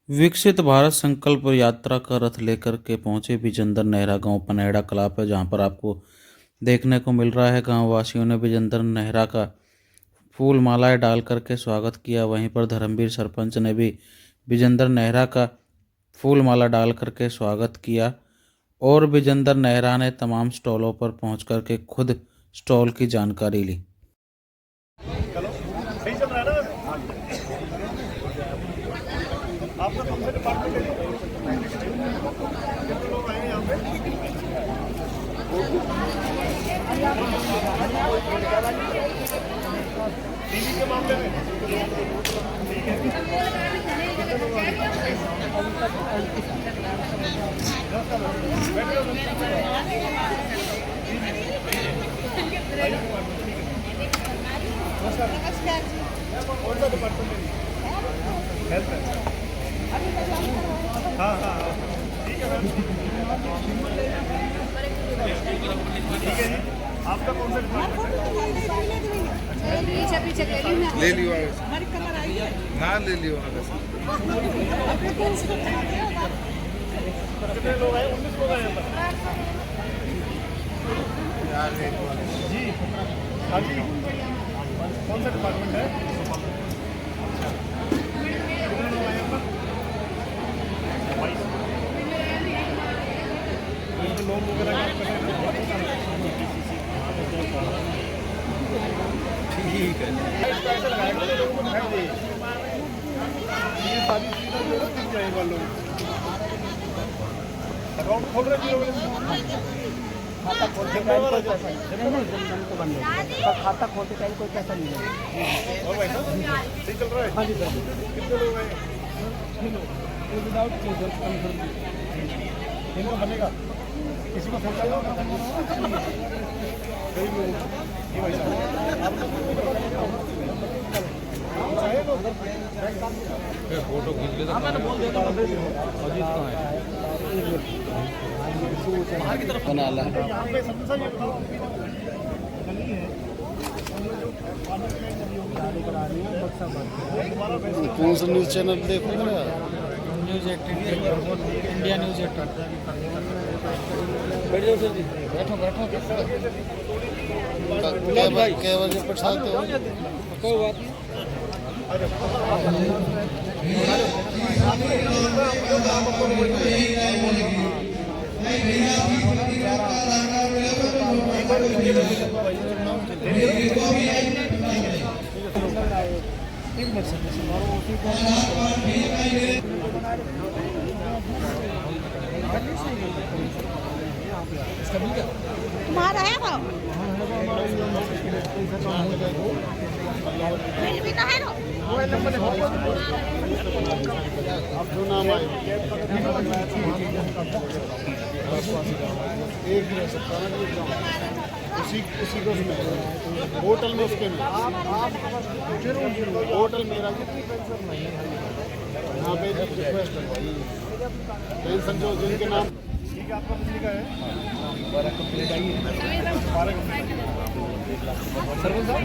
विकसित भारत संकल्प यात्रा का रथ लेकर के पहुंचे विजेंद्र नेहरा गांव पनेड़ा कला पे, जहां पर आपको देखने को मिल रहा है गांव वासियों ने विजेंद्र नेहरा का फूल मालाएं डाल करके स्वागत किया। वहीं पर धर्मवीर सरपंच ने भी विजेंद्र नेहरा का फूल माला डाल करके स्वागत किया और विजेंद्र नेहरा ने तमाम स्टॉलों पर पहुंच करके खुद स्टॉल की जानकारी ली। सही चल रहा है ना। आपका कौन सा डिपार्टमेंट है? कितने लोग आए हैं यहाँ पे? टीवी के मामले में ठीक है। कितने लोग आए हैं? नमस्कार। कौन सा डिपार्टमेंट है? हेल्थ है। हाँ हाँ हाँ ठीक है मैम। ठीक है जी। आपका कौन सा डिपार्टमेंट है? ले लियो ना ले लियो कितने लोग आए? 19 लोग आए यहाँ पर जी। हाँ जी। कौन सा डिपार्टमेंट है? कितने लोग आए यहाँ पर? 22 लोग वगैरह काम कर रहे हैं। ठीक है। पैसे लगाए थे लोगों को दिखाई दे। ये सारी चीज़ें जो है दिख जाएगा लोग। अकाउंट खोल रहे हैं खाता खोलते टाइम कोई पैसा नहीं को बंद है। खाता खोलते टाइम कोई पैसा नहीं है। और भाई साहब सही चल रहा है? हाँ जी सर। कितने लोग हैं? 6 लोग। विदाउट इनको बनेगा किसी को फोन करना कई लोग जी भाई साहब फोटो खींच ले। मैंने बोल देता हूँ अजीत कहाँ है बना ला। यहाँ पे सबसे ये बताओ गली है कौन सा न्यूज़ चैनल देखो ना? News 18 India news 18। बैठो बैठो क्या बजे पछाते हो? कोई बात नहीं। तुम्हारा है वो बिल भी तो है ना। आप जो नाम आए एक ही रह सकता ना। उसी को होटल में उसके में होटल मेरा यहाँ पे रिक्वेस्ट है पेंशन जो जिनके नाम ठीक है। आपका बिजली का है 12 कंप्लीट सर्विस साहब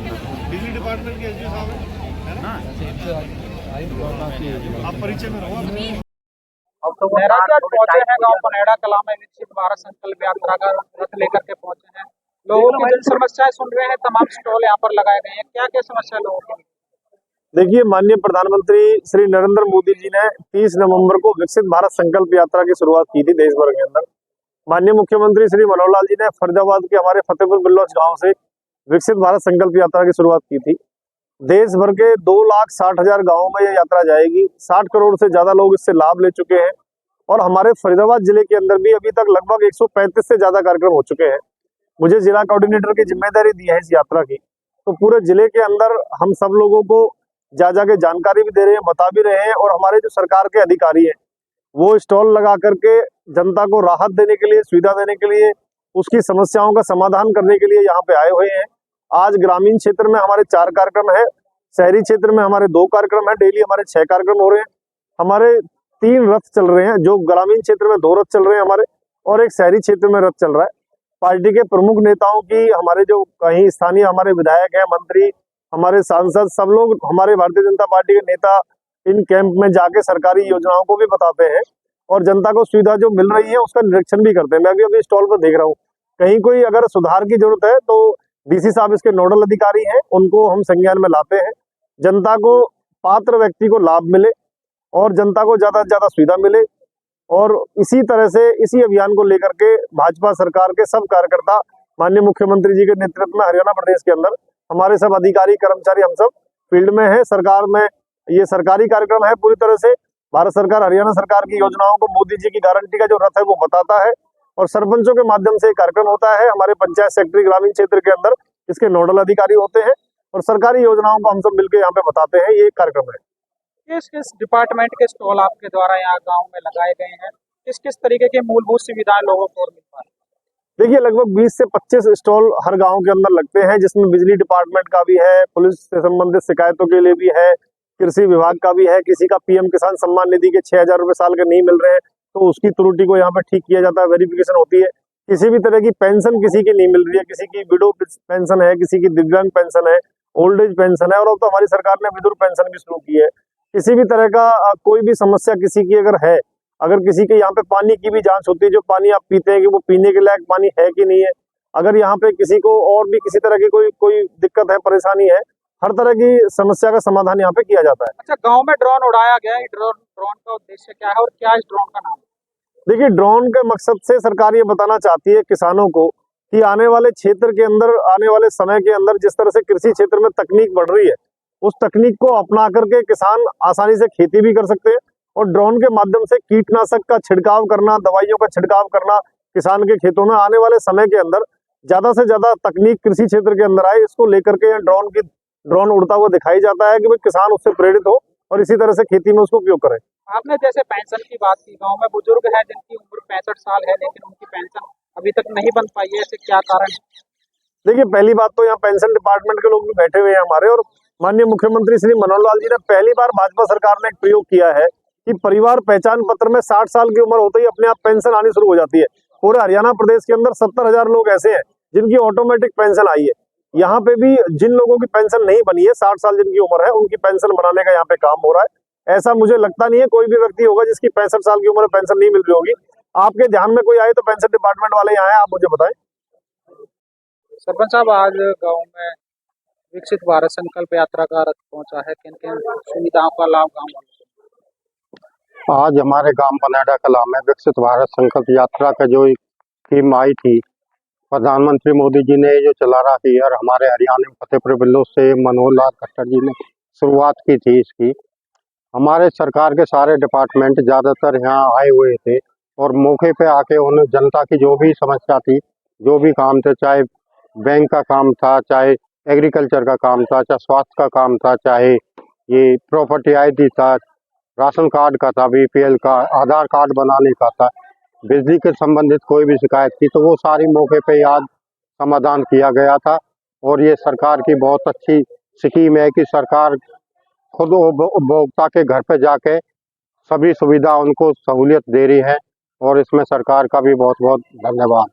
बिजली डिपार्टमेंट के एसडी साहब है ना। आप परिचय में रहो। नेहरा जी आज पहुंचे हैं गांव पनेड़ा कला में विकसित भारत संकल्प यात्रा का रथ लेकर के पहुंचे हैं। लोगों की जन समस्याएं सुन रहे हैं। तमाम स्टॉल यहाँ पर लगाए गए हैं। क्या क्या समस्या लोगों की? देखिए, माननीय प्रधानमंत्री श्री नरेंद्र मोदी जी ने 30 नवंबर को विकसित भारत संकल्प यात्रा की शुरुआत की थी देश भर के अंदर। माननीय मुख्यमंत्री श्री मनोहर लाल जी ने फरीदाबाद के हमारे फतेहपुर बिल्लौच गांव से विकसित भारत संकल्प यात्रा की शुरुआत की थी। देश भर के 2,60,000 गाँवों में यह यात्रा जाएगी। 60 करोड़ से ज्यादा लोग इससे लाभ ले चुके हैं और हमारे फरीदाबाद जिले के अंदर भी अभी तक लगभग 135 से ज्यादा कार्यक्रम हो चुके हैं। मुझे जिला कोऑर्डिनेटर की जिम्मेदारी दी है इस यात्रा की, तो पूरे जिले के अंदर हम सब लोगों को जा के जानकारी भी दे रहे हैं, बता भी रहे हैं और हमारे जो सरकार के अधिकारी हैं वो स्टॉल लगा करके जनता को राहत देने के लिए, सुविधा देने के लिए, उसकी समस्याओं का समाधान करने के लिए यहाँ पे आए हुए हैं। आज ग्रामीण क्षेत्र में हमारे 4 कार्यक्रम है, शहरी क्षेत्र में हमारे 2 कार्यक्रम है। डेली हमारे 6 कार्यक्रम हो रहे हैं। हमारे 3 रथ चल रहे हैं, जो ग्रामीण क्षेत्र में 2 रथ चल रहे हैं हमारे और एक शहरी क्षेत्र में रथ चल रहा है। पार्टी के प्रमुख नेताओं की, हमारे जो कहीं स्थानीय हमारे विधायक हैं, मंत्री, हमारे सांसद, सब लोग हमारे भारतीय जनता पार्टी के नेता इन कैंप में जाके सरकारी योजनाओं को भी बताते हैं और जनता को सुविधा जो मिल रही है उसका निरीक्षण भी करते हैं। मैं भी अभी स्टॉल पर देख रहा हूँ, कहीं कोई अगर सुधार की जरूरत है तो डीसी साहब इसके नोडल अधिकारी हैं, उनको हम संज्ञान में लाते हैं। जनता को, पात्र व्यक्ति को लाभ मिले और जनता को ज्यादा से ज्यादा सुविधा मिले। और इसी तरह से इसी अभियान को लेकर के भाजपा सरकार के सब कार्यकर्ता माननीय मुख्यमंत्री जी के नेतृत्व में हरियाणा प्रदेश के अंदर हमारे सब अधिकारी कर्मचारी हम सब फील्ड में है। सरकार में ये सरकारी कार्यक्रम है पूरी तरह से। भारत सरकार, हरियाणा सरकार की योजनाओं को, मोदी जी की गारंटी का जो रथ है वो बताता है और सरपंचों के माध्यम से कार्यक्रम होता है। हमारे पंचायत सेक्रेटरी ग्रामीण क्षेत्र के अंदर इसके नोडल अधिकारी होते हैं और सरकारी योजनाओं को हम सब मिलकर यहाँ पे बताते हैं। ये कार्यक्रम है। किस किस डिपार्टमेंट के स्टॉल आपके द्वारा यहाँ गांव में लगाए गए हैं? किस किस तरीके की मूलभूत सुविधाएं लोगों को मिल पा रही है? देखिए, लगभग 20 से 25 स्टॉल हर गांव के अंदर लगते हैं, जिसमें बिजली डिपार्टमेंट का भी है, पुलिस से संबंधित शिकायतों के लिए भी है, कृषि विभाग का भी है। किसी का पीएम किसान सम्मान निधि के 6,000 रुपए साल के नहीं मिल रहे हैं तो उसकी त्रुटि को यहाँ पे ठीक किया जाता है, वेरिफिकेशन होती है। किसी भी तरह की पेंशन किसी की नहीं मिल रही है, किसी की विडो पेंशन है, किसी की दिव्यांग पेंशन है, ओल्ड एज पेंशन है और अब तो हमारी सरकार ने विधुर पेंशन भी शुरू की है। किसी भी तरह का कोई भी समस्या किसी की अगर है, अगर किसी के यहाँ पे पानी की भी जांच होती है, जो पानी आप पीते हैं कि वो पीने के लायक पानी है कि नहीं है, अगर यहाँ पे किसी को और भी किसी तरह की कोई दिक्कत है, परेशानी है, हर तरह की समस्या का समाधान यहाँ पे किया जाता है। अच्छा, गांव में ड्रोन उड़ाया गया है, ड्रोन का उद्देश्य क्या है और क्या इस ड्रोन का नाम है? देखिए, ड्रोन के मकसद से सरकार ये बताना चाहती है किसानों को कि आने वाले क्षेत्र के अंदर, आने वाले समय के अंदर जिस तरह से कृषि क्षेत्र में तकनीक बढ़ रही है, उस तकनीक को अपना करके किसान आसानी से खेती भी कर सकते हैं और ड्रोन के माध्यम से कीटनाशक का छिड़काव करना, दवाइयों का छिड़काव करना किसान के खेतों में आने वाले समय के अंदर ज्यादा से ज्यादा तकनीक कृषि क्षेत्र के अंदर आए, इसको लेकर के ड्रोन उड़ता हुआ दिखाई जाता है कि भाई किसान उससे प्रेरित हो और इसी तरह से खेती में उसको उपयोग करें। आपने जैसे पेंशन की बात की, गांव में बुजुर्ग है जिनकी उम्र 65 साल है लेकिन उनकी पेंशन अभी तक नहीं बन पाई है, ऐसे क्या कारण है? देखिए, पहली बात तो यहाँ पेंशन डिपार्टमेंट के लोग भी बैठे हुए हैं हमारे, और माननीय मुख्यमंत्री श्री मनोहर लाल जी ने पहली बार भाजपा सरकार ने एक प्रयोग किया है कि परिवार पहचान पत्र में 60 साल की उम्र होते ही अपने आप पेंशन आनी शुरू हो जाती है। पूरे हरियाणा प्रदेश के अंदर 70,000 लोग ऐसे हैं जिनकी ऑटोमेटिक पेंशन आई है। यहाँ पे भी जिन लोगों की पेंशन नहीं बनी है, 60 साल जिनकी उम्र है, उनकी पेंशन बनाने का यहाँ पे काम हो रहा है। ऐसा मुझे लगता नहीं है कोई भी व्यक्ति होगा जिसकी 65 साल की उम्र पेंशन नहीं मिल रही होगी। आपके ध्यान में कोई आए तो पेंशन डिपार्टमेंट वाले यहाँ आए, आप मुझे बताएं। सरपंच साहब, आज गांव में विकसित भारत संकल्प यात्रा का रथ पहुंचा है, किन किन सुविधाओं का लाभ गाँव वालों? आज हमारे गांव पनेड़ा कला में विकसित भारत संकल्प यात्रा का जो स्कीम आई थी, प्रधानमंत्री मोदी जी ने जो चला रखी है और हमारे हरियाणा में फतेहपुर बिल्लो से मनोहर लाल खट्टर जी ने शुरुआत की थी इसकी। हमारे सरकार के सारे डिपार्टमेंट ज़्यादातर यहाँ आए हुए थे और मौके पे आके उन जनता की जो भी समस्या थी, जो भी काम थे, चाहे बैंक का काम था, चाहे एग्रीकल्चर का काम था, चाहे स्वास्थ्य का काम था, चाहे ये प्रॉपर्टी ID था, राशन कार्ड का था, BPL का, आधार कार्ड बनाने का था, बिजली के संबंधित कोई भी शिकायत थी, तो वो सारी मौके पे आज समाधान किया गया था। और ये सरकार की बहुत अच्छी स्कीम है कि सरकार खुद उपभोक्ता के घर पे जाके सभी सुविधा उनको सहूलियत दे रही है और इसमें सरकार का भी बहुत बहुत धन्यवाद।